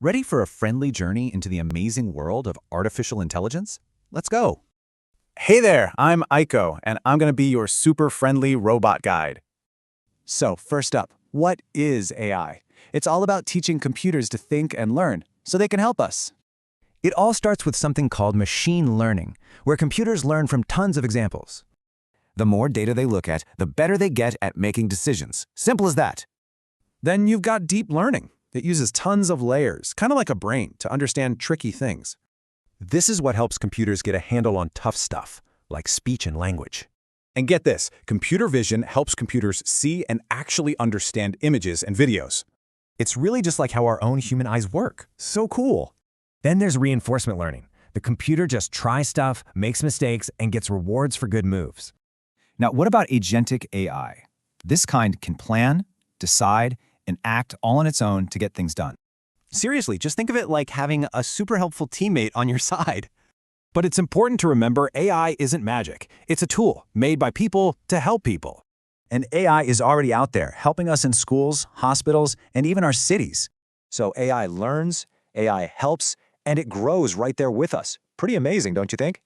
Ready for a friendly journey into the amazing world of artificial intelligence? Let's go! Hey there, I'm Aiko, and I'm going to be your super friendly robot guide. So, first up, what is AI? It's all about teaching computers to think and learn so they can help us. It all starts with something called machine learning, where computers learn from tons of examples. The more data they look at, the better they get at making decisions. Simple as that. Then you've got deep learning. It uses tons of layers, kind of like a brain, to understand tricky things. This is what helps computers get a handle on tough stuff, like speech and language. And get this, computer vision helps computers see and actually understand images and videos. It's really just like how our own human eyes work. So cool. Then there's reinforcement learning. The computer just tries stuff, makes mistakes, and gets rewards for good moves. Now, what about Agentic AI? This kind can plan, decide, and act all on its own to get things done. Seriously, just think of it like having a super helpful teammate on your side. But it's important to remember AI isn't magic. It's a tool made by people to help people. And AI is already out there, helping us in schools, hospitals, and even our cities. So AI learns, AI helps, and it grows right there with us. Pretty amazing, don't you think?